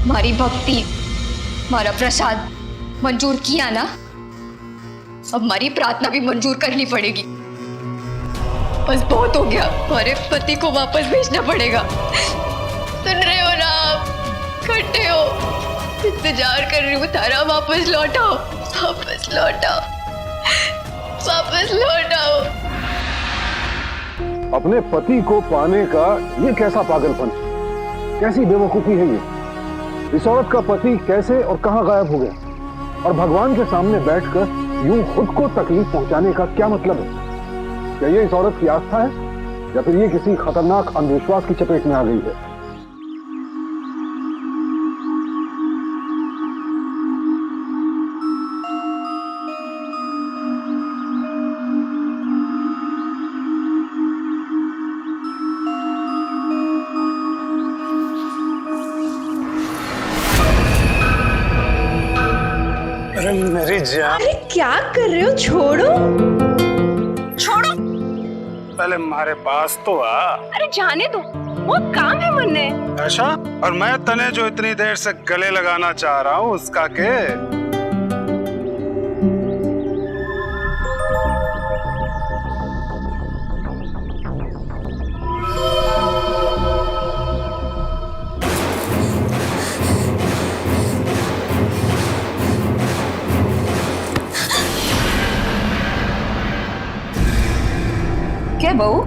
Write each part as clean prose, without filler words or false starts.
हमारी भक्ति, हमारा प्रसाद मंजूर किया ना, अब हमारी प्रार्थना भी मंजूर करनी पड़ेगी। बस बहुत हो गया, हमारे पति को वापस भेजना पड़ेगा। सुन रहे हो ना आप? खट्टे हो, इंतजार कर रही हूँ तारा, वापस लौटाओ, वापस लौटाओ, वापस लौटाओ। अपने पति को पाने का ये कैसा पागलपन, कैसी बेवकूफी है ये? इस औरत का पति कैसे और कहां गायब हो गया? और भगवान के सामने बैठकर यूं खुद को तकलीफ पहुंचाने का क्या मतलब है? क्या ये इस औरत की आस्था है या फिर ये किसी खतरनाक अंधविश्वास की चपेट में आ गई है? अरे मेरी जान, अरे क्या कर रहे हो? छोड़ो छोड़ो, पहले हमारे पास तो आ। अरे जाने दो, वो काम है मन ने। ऐसा? और मैं तने जो इतनी देर से गले लगाना चाह रहा हूँ उसका के? क्या बहू,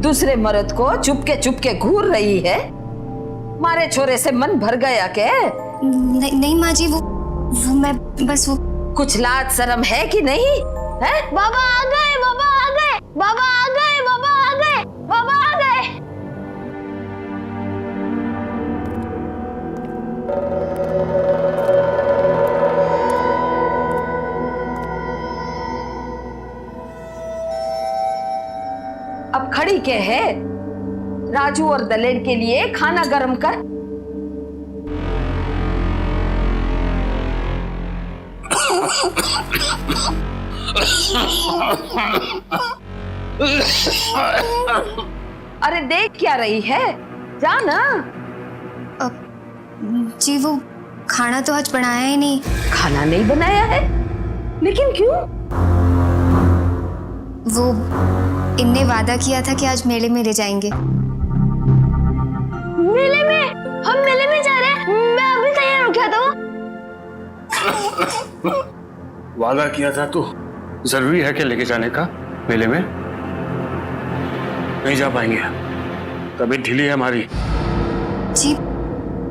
दूसरे मर्द को चुपके चुपके घूर रही है? मारे छोरे से मन भर गया क्या? नहीं माँ जी, वो मैं बस वो कुछ लाज शर्म है कि नहीं है? बाबा आ गए, बाबा आ गए, बाबा आ गए, बाबा आ गए, बाबा आ गए। अब खड़ी के है? राजू और दलेर के लिए खाना गरम कर। अरे देख क्या रही है, जा ना। जी वो खाना तो आज बनाया ही नहीं। खाना नहीं बनाया है? लेकिन क्यों? वो इनने वादा किया था कि आज मेले में ले जाएंगे। मेले में? हम मेले में जा रहे हैं? मैं अभी तैयार हो गया था। वादा किया था तो जरूरी है कि लेके जाने का मेले में? नहीं जा पाएंगे, तबीयत ढीली है हमारी। जी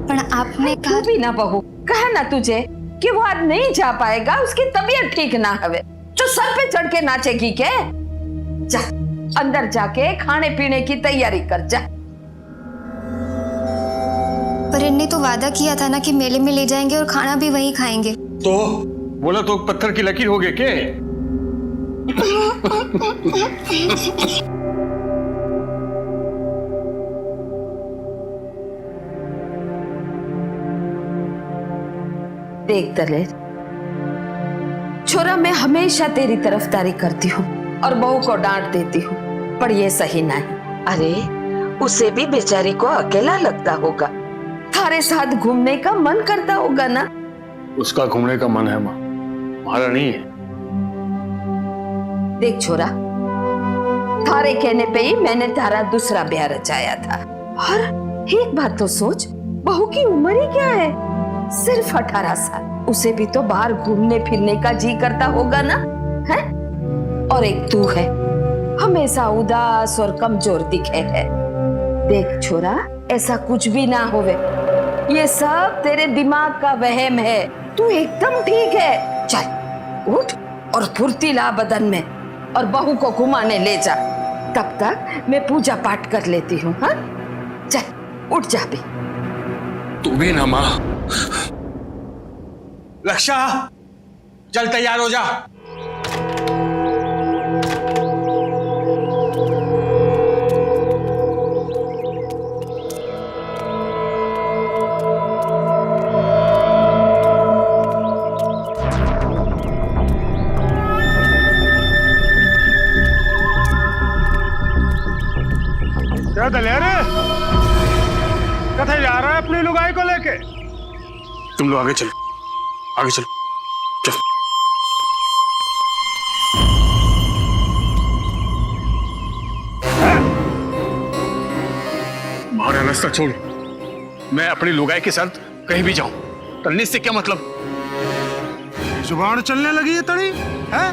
पर आपने कहा भी ना बहू, कहा ना तुझे कि वो आज नहीं जा पाएगा, उसकी तबीयत ठीक ना हवे तो सर पे चढ़ के नाचेगी क्या? जा अंदर जाके खाने पीने की तैयारी कर जा। पर इनने तो वादा किया था ना कि मेले में ले जाएंगे और खाना भी वहीं खाएंगे। तो बोला तो पत्थर की लकीर हो गए के? देख दलेर, छोरा मैं हमेशा तेरी तरफदारी करती हूँ और बहू को डांट देती हूँ, पर ये सही नहीं। अरे उसे भी बेचारी को अकेला लगता होगा, थारे साथ घूमने का मन करता होगा ना? उसका घूमने का मन है माँ, हमारा नहीं है। देख छोरा, थारे कहने पे ही मैंने तारा दूसरा ब्याह रचाया था। और एक बात तो सोच, बहू की उम्र ही क्या है? सिर्फ 18 साल। उसे भी तो बाहर घूमने फिरने का जी करता होगा ना, है? और एक तू है, हमेशा उदास और कमजोर दिखे है। देख छोरा, ऐसा कुछ भी ना होवे, ये सब तेरे दिमाग का वहम है। तू एकदम ठीक है। चल उठ और फुर्ती ला बदन में और बहू को घुमाने ले जा। तब तक मैं पूजा पाठ कर लेती हूँ। हाँ चल उठ जा भी। तू भी ना माँ। लक्षा, चल तैयार हो जा। क्या दलेर, कथे जा रहा है अपनी लुगाई को लेके? तुम लोग आगे चलो, आगे चलो, चलो। हमारा रास्ता छोड़ो, मैं अपनी लुगाई के साथ कहीं भी जाऊं, तलने से क्या मतलब? जुबान चलने लगी है तड़ी है?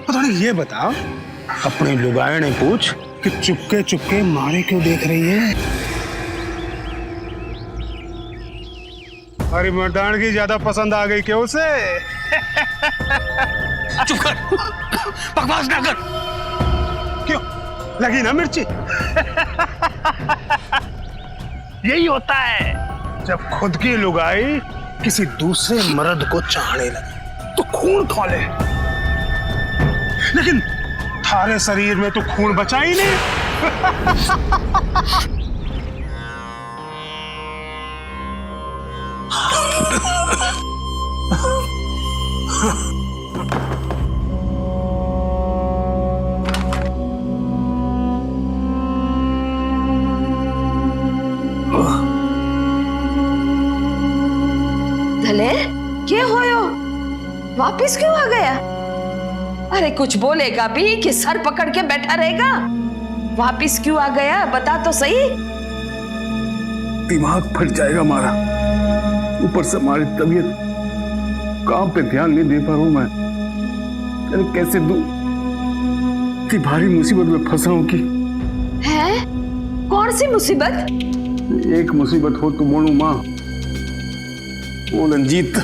थोड़ी ये बता, अपनी लुगाई ने पूछ कि चुपके चुपके मारे क्यों देख रही है? अरे मर्दानगी ज्यादा पसंद आ गई क्यों उसे? चुप कर, बकवास ना कर। क्यों लगी ना मिर्ची? यही होता है जब खुद की लुगाई किसी दूसरे मर्द को चाहने लगे तो खून खौले, लेकिन थारे शरीर में तो खून बचा ही नहीं। दलेर, क्या होयो? वापिस क्यों आ गया? अरे कुछ बोलेगा भी कि सर पकड़ के बैठा रहेगा? वापिस क्यों आ गया, बता तो सही। दिमाग फट जाएगा हमारा, ऊपर से हमारी तबीयत, काम पे ध्यान नहीं दे पा रहा हूं मैं। अरे कैसे दूं, इतनी भारी मुसीबत में फंसा हूं कि। है? कौन सी मुसीबत? एक मुसीबत हो तो बोलूं माँ, वो रंजीत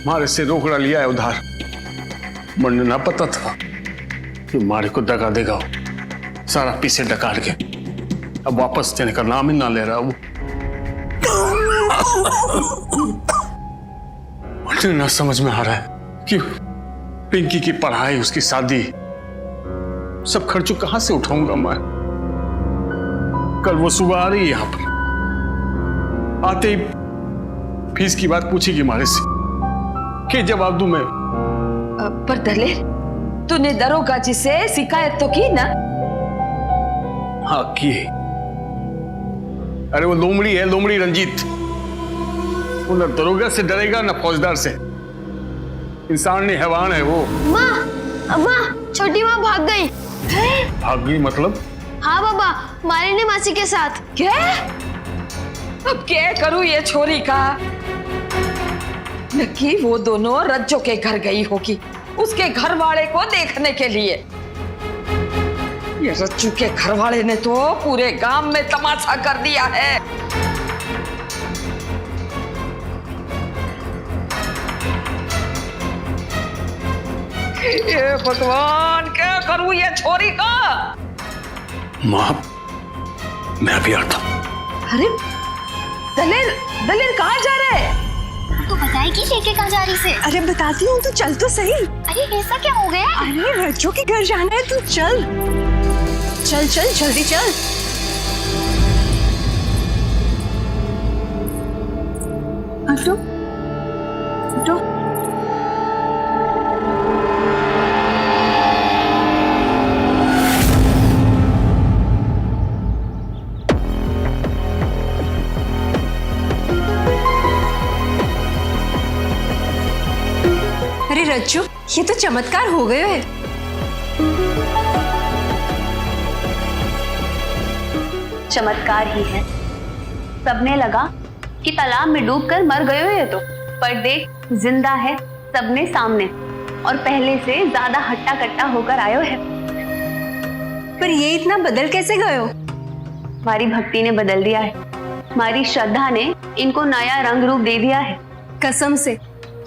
हमारे से रोकड़ा लिया है उधार। मुझे ना पता था कि मारे को दगा देगा वो, सारा पीछे डकार के अब वापस देने का नाम ही ना ले रहा वो। मुझे ना समझ में आ रहा है कि पिंकी की पढ़ाई, उसकी शादी, सब खर्चों कहां से उठाऊंगा मैं। कल वो सुबह आ रही है यहां पर, आते ही फीस की बात पूछेगी हमारे से, क्या जवाब दूं मैं? पर दलेर, तूने दरोगा जी से शिकायत तो की ना? हाँ की। अरे वो लोमड़ी है, लोमड़ी रंजीत। वो न दरोगा से डरेगा न फौजदार से, इंसान नहीं हैवान है वो। माँ, माँ, छोटी माँ भाग गई। भाग गई मतलब? हाँ बाबा, मारी ने मासी के साथ। क्या? अब क्या करूं ये छोरी का? नक्की वो दोनों रज्जो के घर गई होगी, उसके घर वाले को देखने के लिए। ये रज्जू के घर वाले ने तो पूरे गांव में तमाशा कर दिया है। ये भगवान, क्या करूं ये छोरी का? माँ, मैं अभी आता हूं। अरे दलेर, दलेर कहाँ जा रहे हैं? तो बताएगी लेके कहाँ जा रही से? अरे बताती हूँ, तू चल तो सही। अरे ऐसा क्या हो गया? अरे रज्जो के घर जाना है, तू चल चल चल, जल्दी चल। हटो हटो। अरे रज्जू, ये तो चमत्कार हो गए है। चमत्कार ही है। सबने लगा कि तालाब में डूबकर मर गए हो ये तो, पर देख जिंदा है सबने सामने, और पहले से ज्यादा हट्टा कट्टा होकर आयो है। पर ये इतना बदल कैसे गए हो? हमारी भक्ति ने बदल दिया है, हमारी श्रद्धा ने इनको नया रंग रूप दे दिया है। कसम से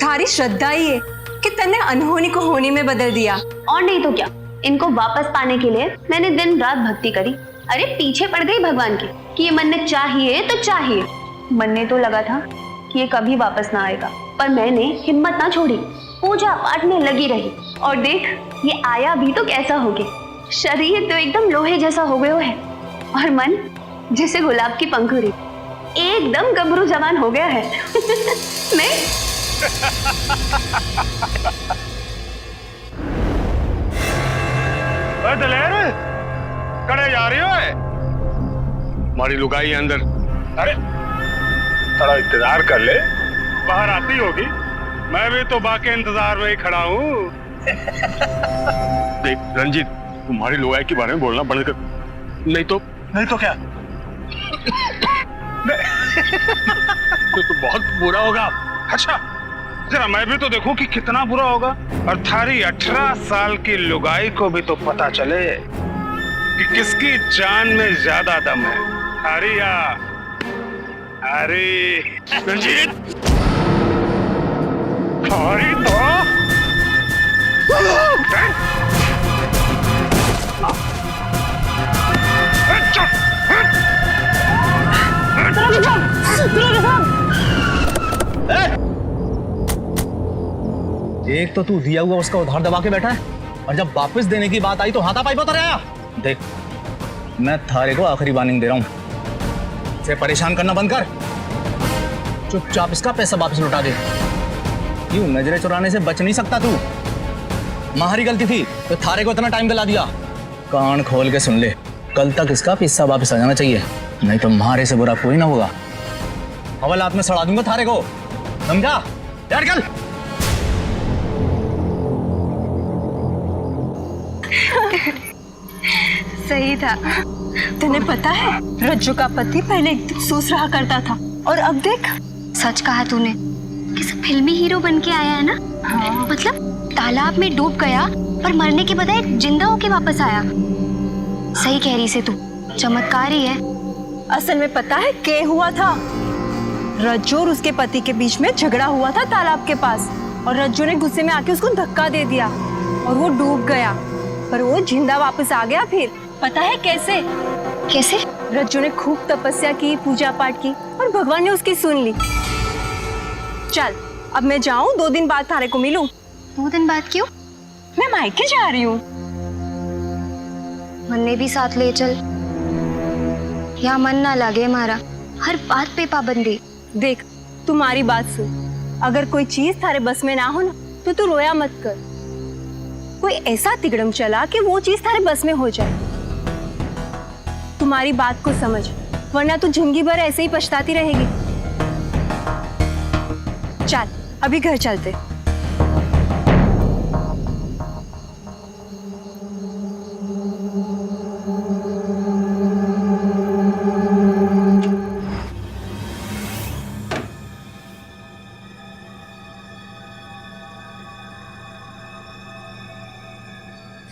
थारी श्रद्धा ही है कि तन्ने अनहोनी को होनी में बदल दिया। और नहीं तो क्या, इनको वापस पाने के लिए मैंने दिन रात भक्ति करी। अरे पीछे पड़ गई भगवान के कि ये मन्नत चाहिए तो चाहिए। मनने तो लगा था कि ये कभी वापस ना आएगा, पर मैंने हिम्मत ना छोड़ी, पूजा पाठ में लगी रही, और देख ये आया भी तो कैसा हो गया। शरीर तो एकदम लोहे जैसा हो गया है, और मन जैसे गुलाब की पंखुड़ी, एकदम गबरू जवान हो गया है। नहीं दलेर, कड़े जा रही हो? हमारी लुगाई है अंदर। अरे थोड़ा इंतजार कर ले, बाहर आती होगी। मैं भी तो बाकी इंतजार में ही खड़ा हूँ। देख रंजीत, तुम्हारी लोगाई के बारे में बोलना बंद कर, नहीं तो क्या? तो बहुत बुरा होगा। अच्छा, जरा मैं भी तो देखूं कि कितना बुरा होगा। और थारी 18 साल की लुगाई को भी तो पता चले कि किसकी जान में ज्यादा दम है, थारी या अरे रंजीत, थारी तो एक तो तू दिया हुआ उसका उधार दबा के बैठा है, और जब वापस देने की बात आई तो हाथापाई पर आया। देख, मैं थारे को आखिरी वार्निंग दे रहा हूं, इसे परेशान करना बंद कर। चुपचाप इसका पैसा वापस लौटा दे। क्यों नजरें चुराने से बच नहीं सकता तू? हमारी गलती थी तो थारे को इतना टाइम दिला दिया। कान खोल के सुन ले, कल तक इसका पैसा वापस आ जाना चाहिए, नहीं तो मारे से बुरा कोई ना होगा। हवालात में सड़ा दूंगा थारे को, समझा? यार कल सही था। तुम्हें पता है, रज्जू का पति पहले एकदम सूस रहा करता था, और अब देख। सच कहा तूने, किसी फिल्मी हीरो बन के आया है ना। हाँ। मतलब तालाब में डूब गया पर मरने के बजाय जिंदा होके वापस आया। सही कह रही से तू, चमत्कार ही है। असल में पता है क्या हुआ था? रज्जू और उसके पति के बीच में झगड़ा हुआ था तालाब के पास, और रज्जू ने गुस्से में आके उसको धक्का दे दिया और वो डूब गया, पर वो जिंदा वापस आ गया। फिर पता है कैसे? कैसे? रज्जू ने खूब तपस्या की, पूजा पाठ की, और भगवान ने उसकी सुन ली। चल अब मैं जाऊं, 2 दिन बाद थारे को मिलूं। 2 दिन बाद क्यों? मैं मायके जा रही हूँ। मन्ने भी साथ ले चल, यहाँ मन ना लगे हमारा, हर बात पे पाबंदी। देख, तुम्हारी बात सुन, अगर कोई चीज थारे बस में ना हो ना, तो तू रोया मत कर। कोई ऐसा तिगड़म चला कि वो चीज थारे बस में हो जाए। तुम्हारी बात को समझ, वरना तू जिंदगी भर ऐसे ही पछताती रहेगी। चल अभी घर चलते।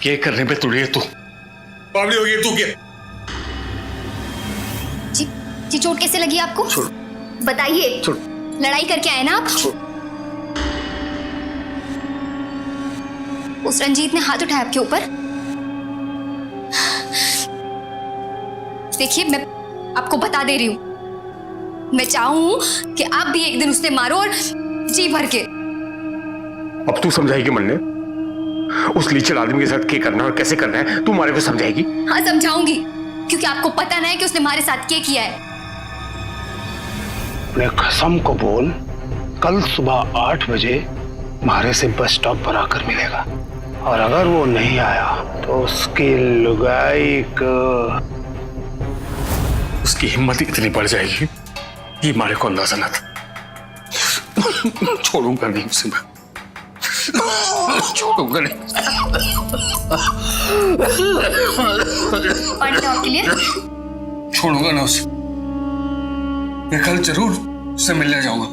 क्या करने पे तुड़ी है तू? बावली हो गई तू क्या? जी चोट कैसे लगी आपको? बताइए। लड़ाई करके आए ना आप? उस रंजीत ने हाथ उठाया आपके ऊपर? देखिए, मैं आपको बता दे रही हूं, मैं चाहूं कि आप भी एक दिन उसे मारो, और जी भर के। अब तू समझाएगी मन्ने, उस लीचड़ आदमी के साथ क्या करना और कैसे करना है, तू हमारे को समझाएगी? हाँ समझाऊंगी, क्योंकि आपको पता ना है कि उसने हमारे साथ क्या किया है। अपने कसम को बोल, कल सुबह 8 बजे मारे से बस स्टॉप पर आकर मिलेगा, और अगर वो नहीं आया तो उसकी लुगाई को, उसकी हिम्मत इतनी बढ़ जाएगी ये हमारे को अंदाजा ना था। छोड़ूंगा नहीं उसे मैं, छोड़ूंगा नहीं। के लिए छोड़ूंगा ना उसे, मैं कल जरूर उससे मिलने जाऊंगा।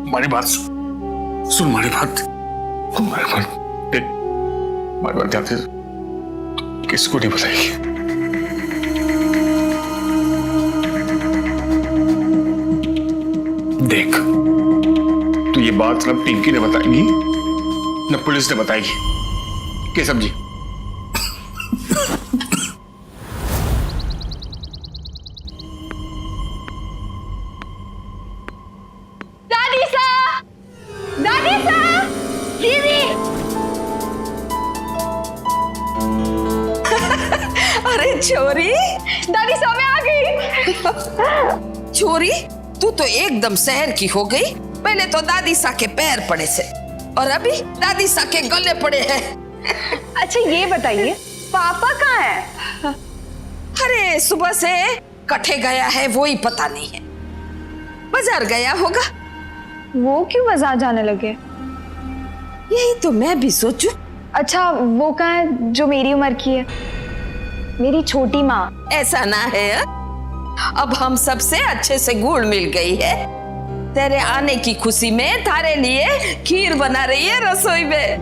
हमारी बात सुन, हमारी बात देख, हमारी बात ध्यान से, किसको नहीं बताएगी। देख, तो ये बात न पिंकी ने बताएगी न पुलिस ने बताएगी। क्या समझी? अरे छोरी, दादी साहब आ गई। छोरी, तू तो एकदम शहर की हो गई। पहले तो दादी सा के पैर पड़े से, और अभी दादी सा के गले पड़े हैं। अच्छा ये बताइए, पापा कहाँ है? अरे सुबह से कठे गया है, वो ही पता नहीं है। बाजार गया होगा। वो क्यों बाजार जाने लगे? यही तो मैं भी सोचूं। अच्छा, वो कहाँ है जो मेरी उम्र की है? मेरी छोटी माँ। ऐसा ना है अब हम सबसे अच्छे से घुल मिल गई है। तेरे आने की खुशी में थारे लिए खीर बना रही है रसोई में।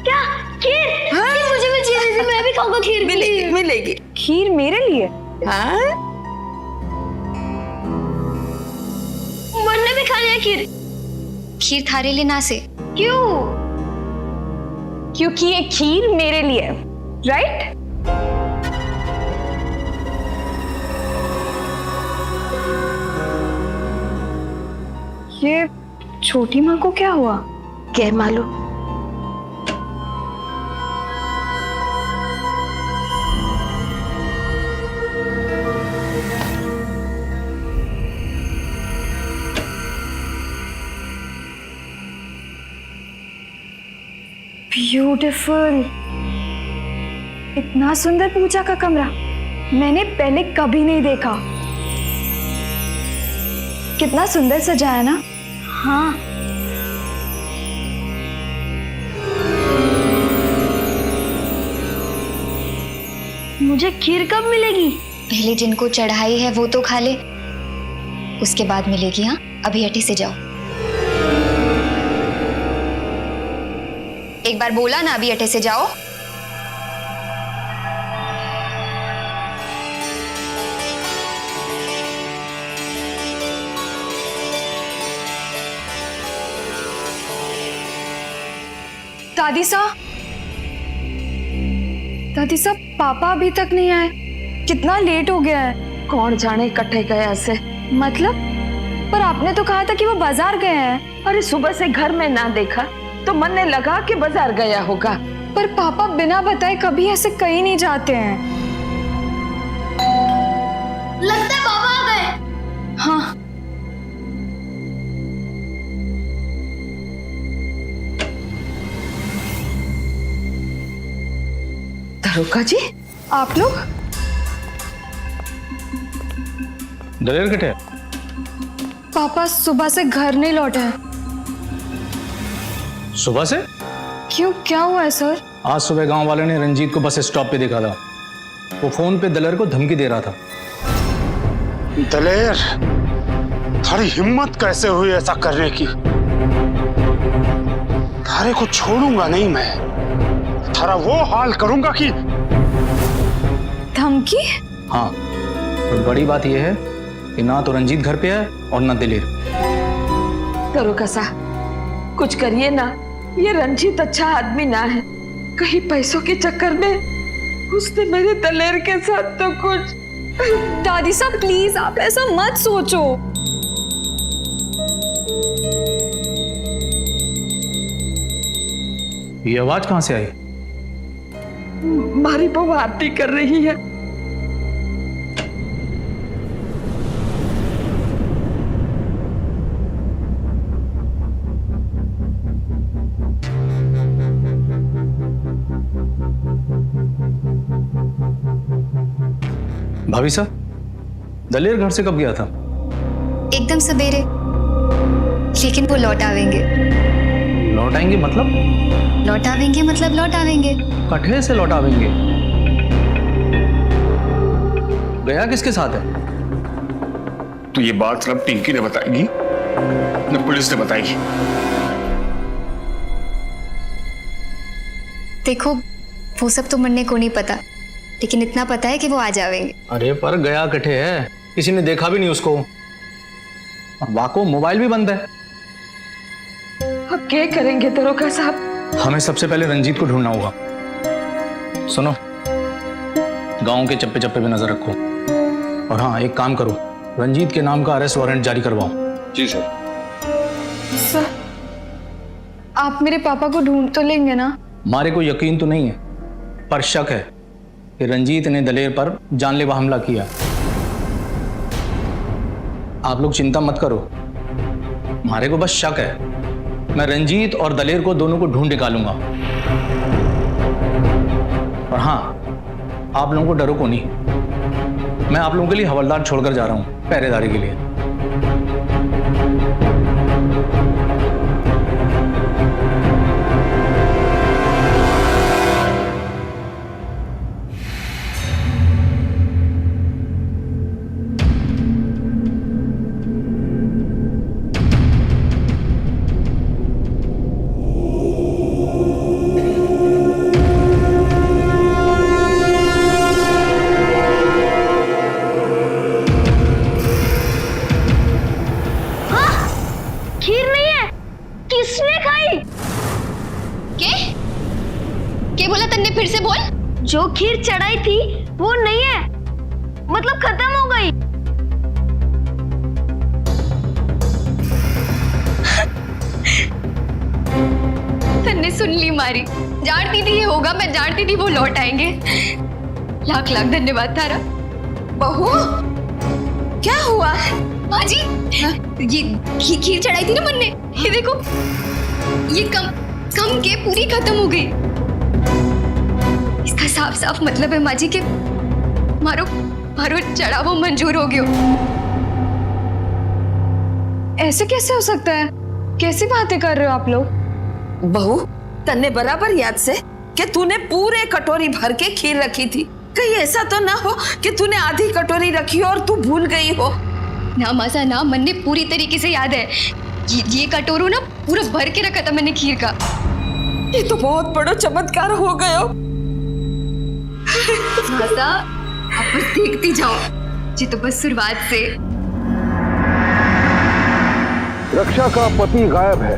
क्या खीर? हाँ? खीर मुझे भी चाहिए, मैं भी खाऊंगा खीर। मिलेगी मिलेगी। खीर मेरे लिए? हाँ मरने भी खानी है खीर। खीर थारे लिए ना से। क्यों? क्योंकि ये खीर मेरे लिए है, राइट? ये छोटी माँ को क्या हुआ? क्या मालूम। ब्यूटीफुल, इतना सुंदर पूजा का कमरा मैंने पहले कभी नहीं देखा। कितना सुंदर सजाया ना। हाँ, मुझे खीर कब मिलेगी? पहले जिनको चढ़ाई है वो तो खा ले, उसके बाद मिलेगी। हाँ, अभी हटी से जाओ। एक बार बोला ना, अभी हटे से जाओ। दादी साहब, पापा अभी तक नहीं आए। कितना लेट हो गया है। कौन जाने कटे गया से। मतलब? पर आपने तो कहा था कि वो बाजार गए हैं। अरे सुबह से घर में ना देखा तो मन ने लगा कि बाजार गया होगा। पर पापा बिना बताए कभी ऐसे कहीं नहीं जाते हैं। लगता है पापा आ गए। हाँ, दरोगा जी, आप लोग? दलेर किथे? पापा सुबह से घर नहीं लौटे हैं। सुबह से? क्यों, क्या हुआ है सर? आज सुबह गांव वाले ने रंजीत को बस स्टॉप पे देखा था। वो फोन पे दलेर को धमकी दे रहा था। दलेर, थारी हिम्मत कैसे हुई ऐसा करने की? थारे को छोड़ूंगा नहीं मैं। थारा वो हाल करूंगा कि। धमकी? हाँ, तो बड़ी बात यह है कि ना तो रंजीत घर पे है और ना दलेर। दरोगा साहब, कुछ करिए ना। ये रंजीत अच्छा आदमी ना है। कहीं पैसों के चक्कर में उसने मेरे दलेर के साथ तो कुछ। दादी साहब प्लीज, आप ऐसा मत सोचो। ये आवाज कहां से आई? हमारी बहू आरती कर रही है। भाभी साहब, दलेर घर से कब गया था? एकदम सवेरे, लेकिन वो लौट आवेंगे। लौट आएंगे मतलब? लौट आवेंगे मतलब लौट आवेंगे। कठे से लौट आवेंगे? गया किसके साथ है? तो ये बात ना पिंकी ने बताएगी न पुलिस ने बताएगी। देखो, वो सब तो मरने को नहीं पता, लेकिन इतना पता है कि वो आ जावेंगे। अरे पर गया कठे है, किसी ने देखा भी नहीं उसको। वाको मोबाइल भी बंद है। अब क्या करेंगे दरोगा साहब? हमें सबसे पहले रंजीत को ढूंढना होगा। सुनो, गांव के चप्पे चप्पे पे नजर रखो। और हाँ, एक काम करो, रंजीत के नाम का अरेस्ट वारंट जारी करवाओ। जी सर। सर, आप मेरे पापा को ढूंढ तो लेंगे ना? हमारे को यकीन तो नहीं है, पर शक है कि रंजीत ने दलेर पर जानलेवा हमला किया। आप लोग चिंता मत करो, हमारे को बस शक है। मैं रंजीत और दलेर को दोनों को ढूंढ निकालूंगा। और हाँ, आप लोगों को डरो को नहीं, मैं आप लोगों के लिए हवलदार छोड़कर जा रहा हूँ पहरेदारी के लिए। खीर नहीं है। किसने खाई? क्या बोला तन्ने? फिर से बोल। जो खीर चढ़ाई थी वो नहीं है, मतलब खत्म हो गई। तन्ने सुन ली मारी। जानती थी ये होगा, मैं जानती थी वो लौट आएंगे। लाख लाख धन्यवाद तारा। बहू क्या हुआ? माँ जी, ये खीर चढ़ाई थी ना मन ने, ये देखो, ये कम कम के पूरी खत्म हो गई। इसका साफ साफ मतलब है माँ जी के मारो मारो चढ़ावो मंजूर हो गयो। ऐसे कैसे हो सकता है? कैसी बातें कर रहे हो आप लोग? बहू तन्ने बराबर याद से कि तूने पूरे कटोरी भर के खीर रखी थी। कहीं ऐसा तो ना हो कि तूने आधी कटोरी रखी हो और तू भूल गई हो। ना मासा ना, मन ने पूरी तरीके से याद है। ये कटोरू ना पूरा भर के रखा था मैंने खीर का। ये तो बहुत बड़ा चमत्कार हो गयो। मासा आप बस देखती जाओ, जी तो बस शुरुआत से। रक्षा का पति गायब है,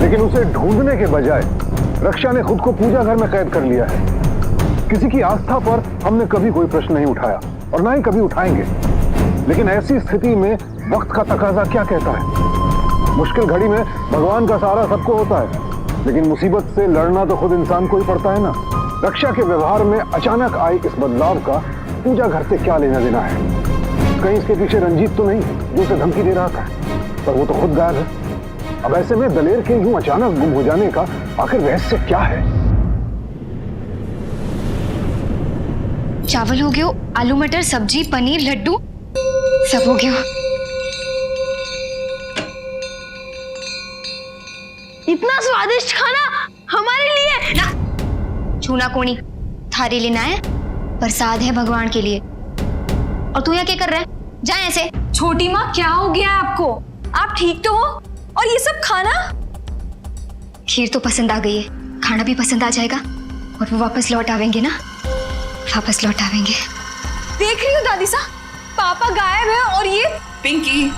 लेकिन उसे ढूंढने के बजाय रक्षा ने खुद को पूजा घर में कैद कर लिया है। किसी की आस्था पर हमने कभी कोई प्रश्न नहीं उठाया और ना ही कभी उठाएंगे, लेकिन ऐसी स्थिति में वक्त का तकाजा क्या कहता है। मुश्किल घड़ी में भगवान का सहारा सबको होता है, लेकिन मुसीबत से लड़ना तो खुद इंसान को ही पड़ता है ना। रक्षा के व्यवहार में अचानक आई इस बदलाव का पूजा घर से क्या लेना देना है? कहीं इसके पीछे रंजीत तो नहीं जो उसे धमकी दे रहा था, पर वो तो खुद गायब है। अब ऐसे में दलेर के यूं अचानक गुम हो जाने का आखिर रहस्य क्या है? चावल हो गयो, आलू मटर सब्जी पनीर लड्डू सब हो गयो। इतना स्वादिष्ट खाना हमारे लिए ना छूना कोनी, थारी लेना है, प्रसाद है भगवान के लिए। और तू यहाँ क्या कर रहा है? जा ऐसे। छोटी माँ क्या हो गया है आपको? आप ठीक तो हो? और ये सब खाना? खीर तो पसंद आ गई है, खाना भी पसंद आ जाएगा और वो वापस लौट आवेंगे ना, वापस लौट आवेंगे। देख रही हो दादी सा, पापा गायब है और ये पिंकी,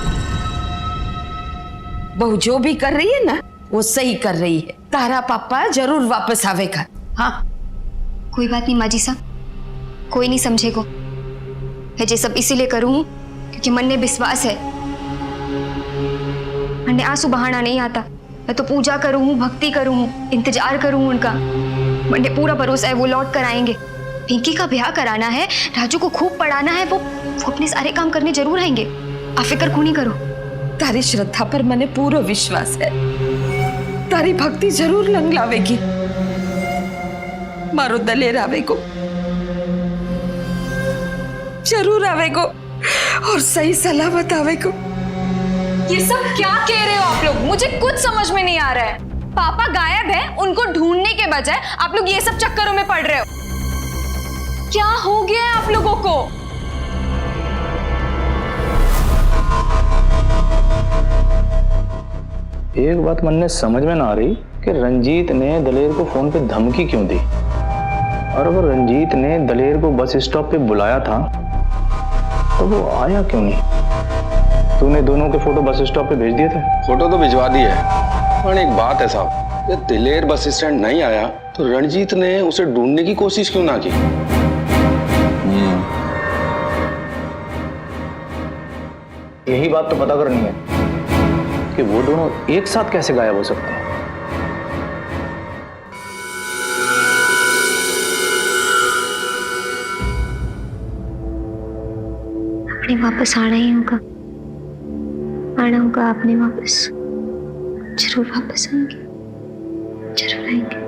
बहू जो भी कर रही है ना वो सही कर रही है। तारा पापा जरूर वापस आवेगा। हाँ कोई बात नहीं माजी सा, कोई नहीं समझेगो। मैं ये सब इसीलिए करूँ क्योंकि मन ने विश्वास है। मन ने आंसू बहाना नहीं आता। मैं तो पूजा करूँ, भक्ति करूँ, इंतजार करूँ उनका। मन ने पूरा भरोसा है वो लौट कर आएंगे। पिंकी का ब्याह कराना है, राजू को खूब पढ़ाना है, वो अपने सारे काम करने जरूर आएंगे। आप फिक्र क्यों नहीं करो। तारी श्रद्धा पर मने पूरा विश्वास है। तारी भक्ति जरूर लंग लावेगी। मारो दलेर आवेगो, जरूर आवेगो और सही सलामत आवेगो। ये सब क्या कह रहे हो आप लोग? मुझे कुछ समझ में नहीं आ रहा है। पापा गायब है, उनको ढूंढने के बजाय आप लोग ये सब चक्करों में पड़ रहे हो। क्या हो गया है आप लोगों को? एक बात मन में समझ में ना आ रही कि रंजीत ने दलेर को फोन पे धमकी क्यों दी, और अगर रंजीत ने दलेर को बस स्टॉप पे बुलाया था तो वो आया क्यों नहीं? तूने दोनों के फोटो बस स्टॉप पे भेज दिए थे? फोटो तो भिजवा दी है, पर एक बात है साहब, ये दिलेर बस स्टैंड नहीं आया तो रणजीत ने उसे ढूंढने की कोशिश क्यों ना की? यही बात तो पता करनी है कि वो दोनों एक साथ कैसे गायब हो सकते हैं। आपने वापस आना ही होगा, आना होगा आपने वापस। जरूर वापस आएंगे, जरूर आएंगे।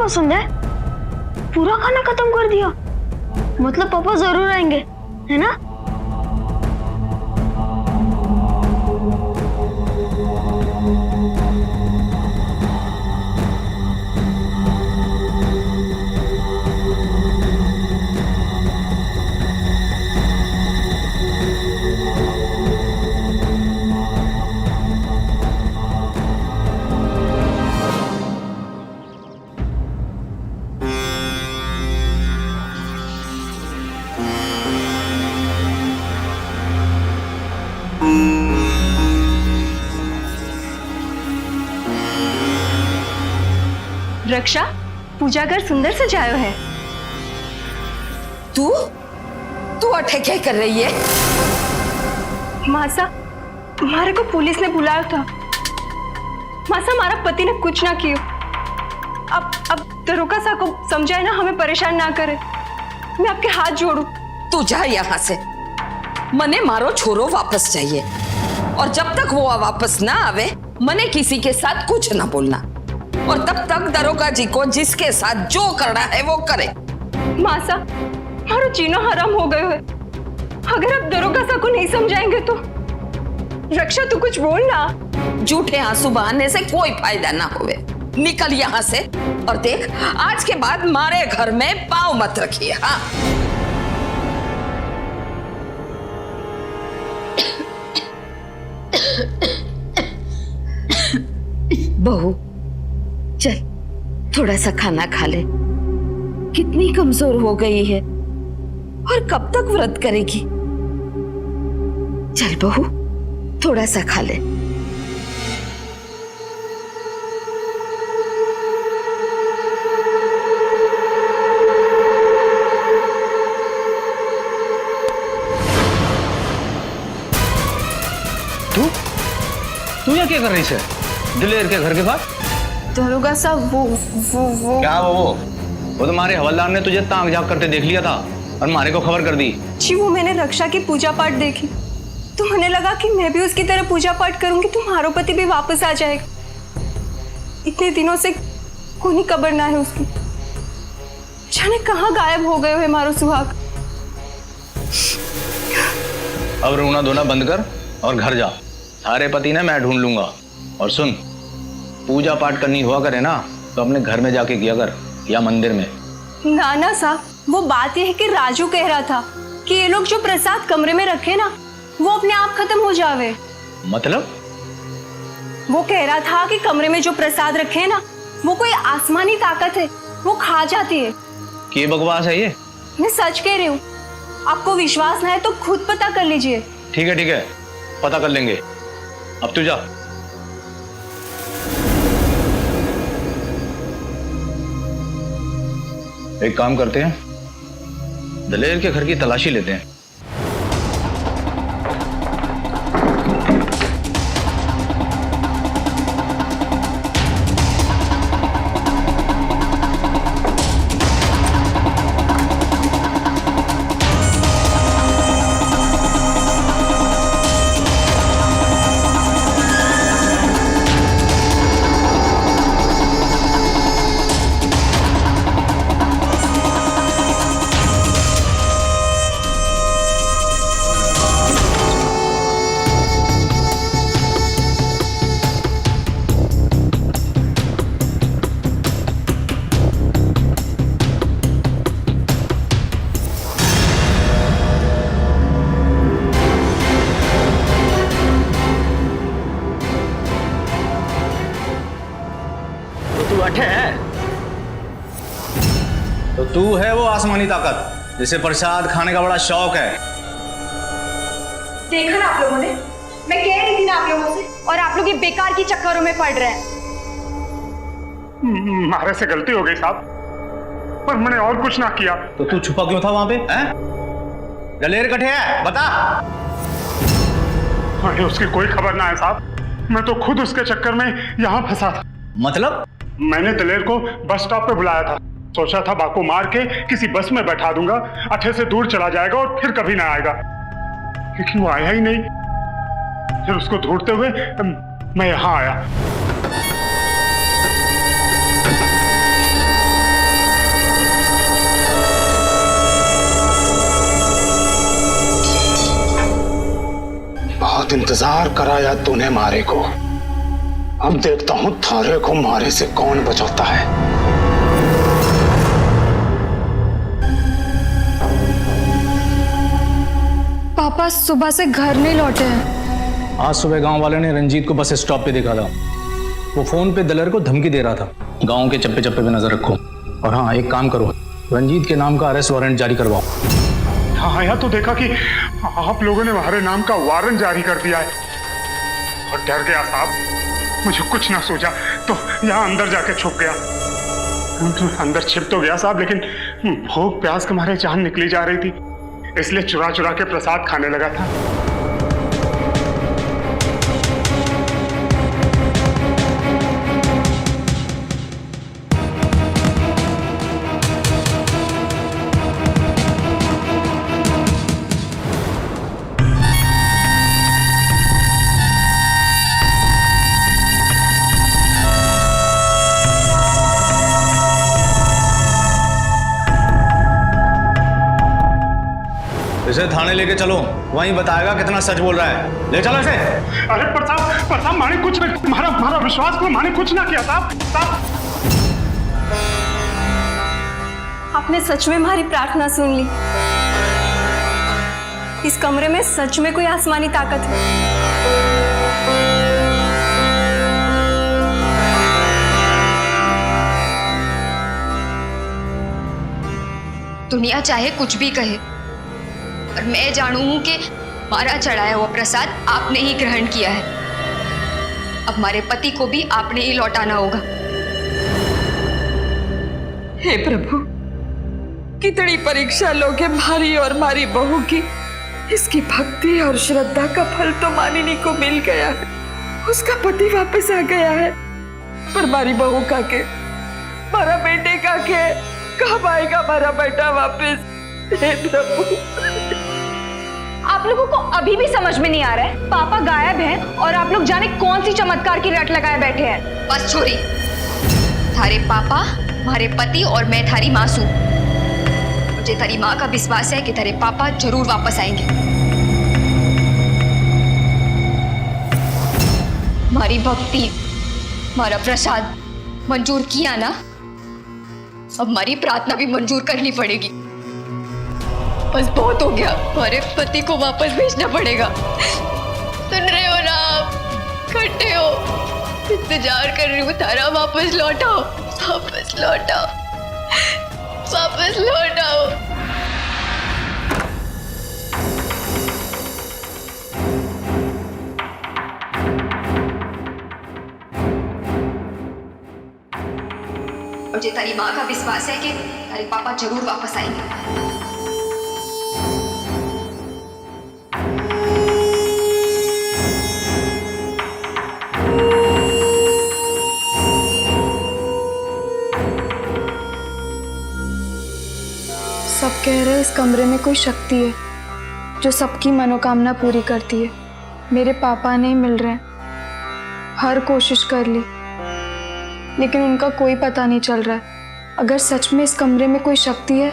पसंद है? पूरा खाना खत्म कर दिया। मतलब पापा जरूर आएंगे, है ना? रक्षा, पूजा घर सुंदर सजायो है। तू तू अठे क्या कर रही है? मासा, हमारे को पुलिस ने बुलाया था। मासा, हमारा पति ने कुछ ना किया। अब दरोगा साहब को समझाए ना, हमें परेशान ना करे। मैं आपके हाथ जोड़ू। तू जा यहाँ से। मने मारो छोरो वापस चाहिए, और जब तक वो वापस ना आवे मने किसी के साथ कुछ ना बोलना, और तब तक दरोगा जी को जिसके साथ जो करना है वो करे। मासा, मारो जीना हराम हो गयो है। अगर आप दरोगा साहब को नहीं समझाएंगे तो। रक्षा, तू कुछ बोल ना। झूठे आंसू बहाने से कोई फायदा ना होवे। निकल यहाँ से, और देख आज के बाद मारे घर में पाँव मत रखिए। हाँ, बहू चल थोड़ा सा खाना खा ले। कितनी कमजोर हो गई है, और कब तक व्रत करेगी? चल बहू थोड़ा सा खा ले। तू यहाँ क्या कर रही है दिलेर के घर के पास? दरोगा साहब वो क्या वो तुम्हारे हवलदार ने तुझे तांग झांक करते देख लिया था और मारे को खबर कर दी। जी, वो मैंने रक्षा की पूजा पाठ देखी, तो मुझे लगा कि मैं भी उसकी तरह पूजा पाठ करूंगी तो हमारो पति भी वापस आ जाएगा। इतने दिनों से कोई खबर ना है उसकी। जाने कहाँ गायब हो गए है मारो सुहाग। अब रोना धोना बंद कर और घर जा। सारे पति ने मैं ढूंढ लूंगा। और सुन, पूजा पाठ करनी हुआ करे ना तो अपने घर में जाके किया कर, या मंदिर में। नाना साहब, वो बात यह है कि राजू कह रहा था कि ये लोग जो प्रसाद कमरे में रखे ना, वो अपने आप खत्म हो जावे। मतलब? वो कह रहा था कि कमरे में जो प्रसाद रखे हैं ना, वो कोई आसमानी ताकत है, वो खा जाती है। ये बकवास है ये? मैं सच कह रही हूँ। आपको विश्वास ना है तो खुद पता कर लीजिए। ठीक है, पता कर लेंगे। अब तू जा। एक काम करते हैं, दलेर के घर की तलाशी लेते हैं। तो तू है वो आसमानी ताकत जिसे प्रसाद खाने का बड़ा शौक है। देखा ना आप लोगों ने, मैं कह रही थी ना आप लोगों से, और आप लोग ये बेकार की चक्करों में पड़ रहे हैं। मारे से गलती हो गई साहब, पर मैंने और कुछ ना किया। तो तू छुपा क्यों था वहां पे? दलेर कठे है, बता। अरे उसकी कोई खबर ना है साहब, मैं तो खुद उसके चक्कर में यहाँ फंसा था। मतलब? मैंने दलेर को बस स्टॉप पे बुलाया था, सोचा था बाको मार के किसी बस में बैठा दूंगा, अठे से दूर चला जाएगा और फिर कभी ना आएगा, लेकिन वो आया ही नहीं। फिर उसको ढूंढते हुए मैं यहाँ आया। इंतजार कराया तूने मारे को, अब देखता हूं थारे को मारे से कौन बचाता है। पापा सुबह से घर नहीं लौटे हैं। आज सुबह गांव वाले ने रंजीत को बस स्टॉप पे देखा था। वो फोन पे दलेर को धमकी दे रहा था। गांव के चप्पे चप्पे पे नजर रखो। और हाँ, एक काम करो, रंजीत के नाम का अरेस्ट वारंट जारी करवाओ। हाँ, आया तो देखा कि आप लोगों ने हमारे नाम का वारंट जारी कर दिया है और डर गया साहब। मुझे कुछ ना सूझा तो यहाँ अंदर जाके छुप गया। अंदर छिप तो गया साहब, लेकिन भूख प्यास के मारे जान निकली जा रही थी, इसलिए चुरा चुरा के प्रसाद खाने लगा था। इसे थाने लेके चलो, वहीं बताएगा कितना सच बोल रहा है। ले चलो इसे। अरे प्रताप माने कुछ नहीं, हमारा विश्वास करो, माने कुछ ना किया साहब। आपने सच में हमारी प्रार्थना सुन ली। इस कमरे में सच में कोई आसमानी ताकत है। दुनिया चाहे कुछ भी कहे, और मैं जानू हूं कि मारा चढ़ाया हुआ प्रसाद आपने ही ग्रहण किया है। अब हमारे पति को भी आपने ही लौटाना होगा। हे प्रभु, कितनी परीक्षा लोगे भारी और मारी बहू की। इसकी भक्ति और श्रद्धा का फल तो मानिनी को मिल गया है, उसका पति वापस आ गया है, पर मारी बहू का के, मारा बेटे का के, कब आएगा मारा बेटा वापस? हे प्रभु, आप लोगों को अभी भी समझ में नहीं आ रहा है। पापा गायब हैं और आप लोग जाने कौन सी चमत्कार की रट लगाए बैठे हैं। बस छोरी, थारे पापा, हमारे पति और मैं थारी मासूम। मुझे थारी माँ का विश्वास है कि थारे पापा जरूर वापस आएंगे। हमारी भक्ति, हमारा प्रसाद मंजूर किया ना, अब हमारी प्रार्थना भी मंजूर करनी पड़ेगी। बस बहुत हो गया, हमारे पति को वापस भेजना पड़ेगा। सुन रहे हो ना आप? खट्टे हो, इंतजार कर रही हूँ तारा, वापस लौटाओ, वापस लौटाओ, वापस लौटाओ। मुझे तारी माँ का विश्वास है कि तारे पापा जरूर वापस आएंगे। सब कह रहे हैं इस कमरे में कोई शक्ति है जो सबकी मनोकामना पूरी करती है। मेरे पापा नहीं मिल रहे हैं, हर कोशिश कर ली, लेकिन उनका कोई पता नहीं चल रहा है। अगर सच में इस कमरे में कोई शक्ति है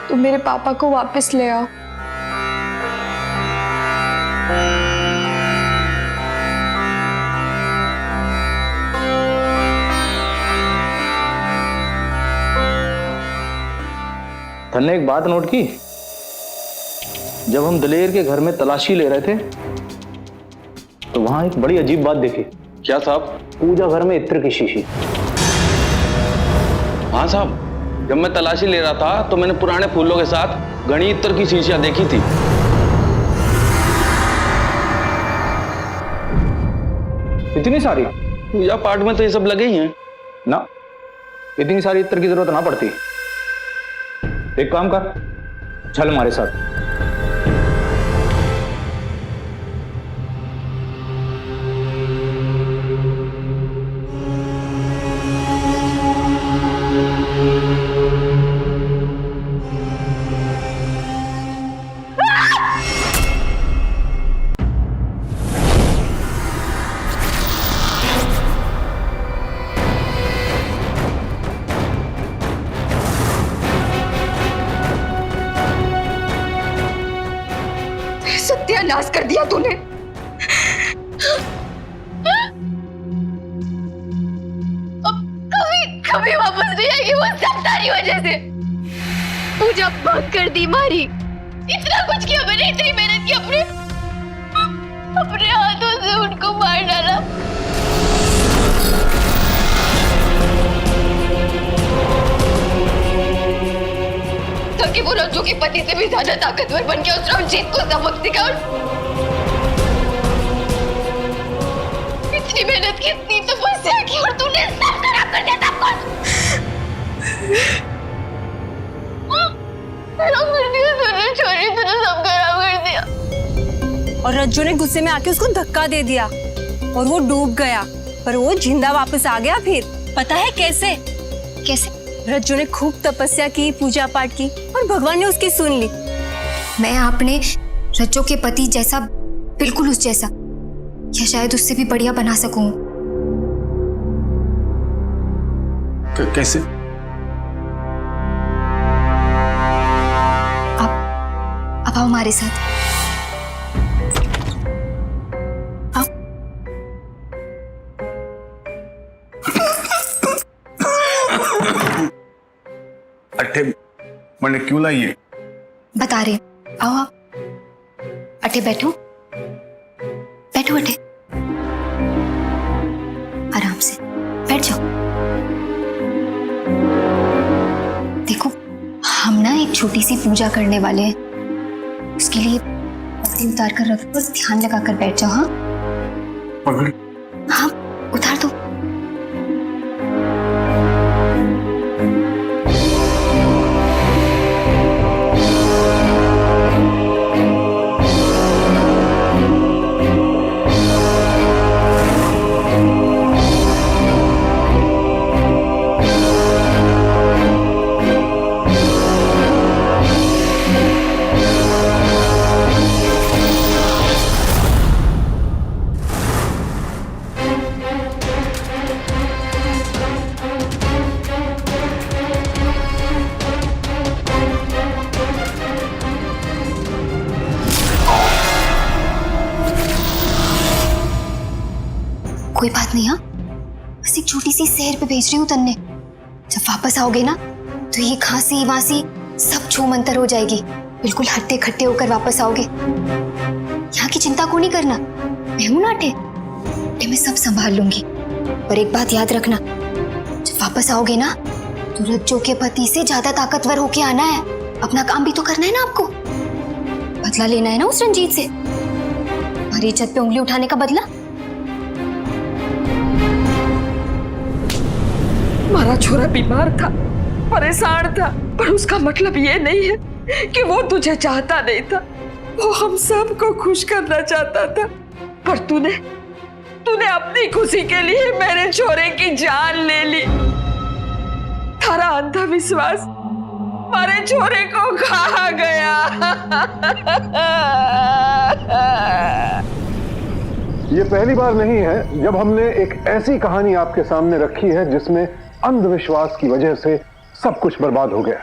तो मेरे पापा को वापस ले आओ। तन्ने एक बात नोट की? जब हम दलेर के घर में तलाशी ले रहे थे तो वहां एक बड़ी अजीब बात देखी। क्या साहब? पूजा घर में इत्र की शीशी। हाँ साहब, जब मैं तलाशी ले रहा था तो मैंने पुराने फूलों के साथ घनी इत्र की शीशियां देखी थी। इतनी सारी? पूजा पाठ में तो ये सब लगे ही हैं ना, इतनी सारी इत्र की जरूरत ना पड़ती। एक काम कर, चल हमारे साथ। सत्यानाश कर दिया तूने। वापस नहीं आएगी, वो सब तारी वजह से। पूजा बंद कर दी, मारी, इतना कुछ किया मैंने, इतनी मेहनत की, अपने हाथों से उनको मार डाला। ताकि वो रज्जू के पति से भी ज्यादा ताकतवर बन के उस रंजीत को सबक सिखा। इतनी मेहनत की, इतनी तपस्या की, और तूने सब खराब कर दिया, सब कुछ खराब कर दिया तूने, छोरी, तूने सब खराब कर दिया। और रज्जू ने गुस्से में आके उसको धक्का दे दिया और वो डूब गया, पर वो जिंदा वापस आ गया। फिर पता है कैसे? कैसे? रज्जू ने खूब तपस्या की, पूजा पाठ की, और भगवान ने उसकी सुन ली। मैं अपने रज्जू के पति जैसा, बिल्कुल उस जैसा, या शायद उससे भी बढ़िया बना सकूं। कैसे? अब आओ हमारे साथ। आओ। अट्ठे मैंने क्यों लाई है? बता रहे, आओ आप। अठे बैठो, बैठो अठे, आराम से बैठ जाओ। देखो, हम ना एक छोटी सी पूजा करने वाले हैं, उसके लिए पगड़ी उतार कर रखो और ध्यान लगा कर बैठ जाओ। हाँ पगड़ी? हाँ, उतार दो। कोई बात नहीं, हाँ, बस एक छोटी सी सैर पे भेज रही हूँ तन्ने। जब वापस आओगे ना तो ये खांसी वासी सब छू मंतर हो जाएगी, बिल्कुल हट्टे खट्टे होकर वापस आओगे। यहाँ की चिंता को नहीं करना, मैं हूं ना अटे, मैं सब संभाल लूंगी। पर एक बात याद रखना, जब वापस आओगे ना तो रज्जू के पति से ज्यादा ताकतवर होके आना है। अपना काम भी तो करना है ना आपको, बदला लेना है ना उस रंजीत से, हमारी इज्जत पे उंगली उठाने का बदला। हमारा छोरा बीमार था, परेशान था, पर उसका मतलब ये नहीं है कि वो तुझे चाहता नहीं था। वो हम सबको खुश करना चाहता था, पर तूने अपनी खुशी के लिए मेरे छोरे की जान ले ली। थारा अंधविश्वास हमारे छोरे को खा गया। ये पहली बार नहीं है जब हमने एक ऐसी कहानी आपके सामने रखी है जिसमें अंधविश्वास की वजह से सब कुछ बर्बाद हो गया।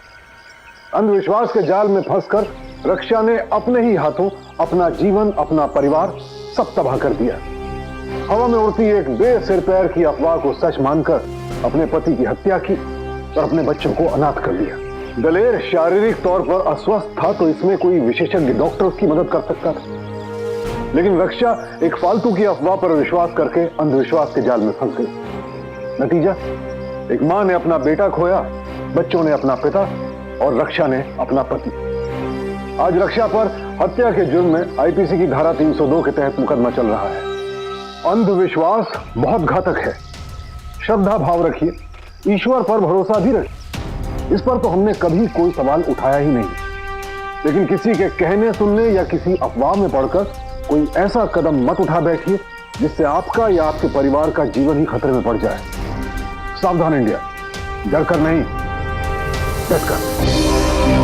अंधविश्वास के जाल में फंसकर रक्षा ने अपने ही हाथों अपना जीवन, अपना परिवार सब तबाह कर दिया। हवा में उड़ती एक बेसिर पैर की अफवाह को सच मानकर अपने पति की हत्या की और अपने बच्चों को अनाथ कर दिया। दलेर शारीरिक तौर पर अस्वस्थ था तो इसमें कोई विशेषज्ञ डॉक्टर उसकी मदद कर सकता था, लेकिन रक्षा एक फालतू की अफवाह पर विश्वास करके अंधविश्वास के जाल में फंस गई। नतीजा, एक मां ने अपना बेटा खोया, बच्चों ने अपना पिता और रक्षा ने अपना पति। आज रक्षा पर हत्या के जुर्म में आईपीसी की धारा 302 के तहत मुकदमा चल रहा है। अंधविश्वास बहुत घातक है, श्रद्धा भाव रखिए, ईश्वर पर भरोसा भी रखिए, इस पर तो हमने कभी कोई सवाल उठाया ही नहीं। लेकिन किसी के कहने सुनने या किसी अफवाह में पड़कर कोई ऐसा कदम मत उठा बैठिए जिससे आपका या आपके परिवार का जीवन ही खतरे में पड़ जाए। सावधान इंडिया, डरकर नहीं, डटकर।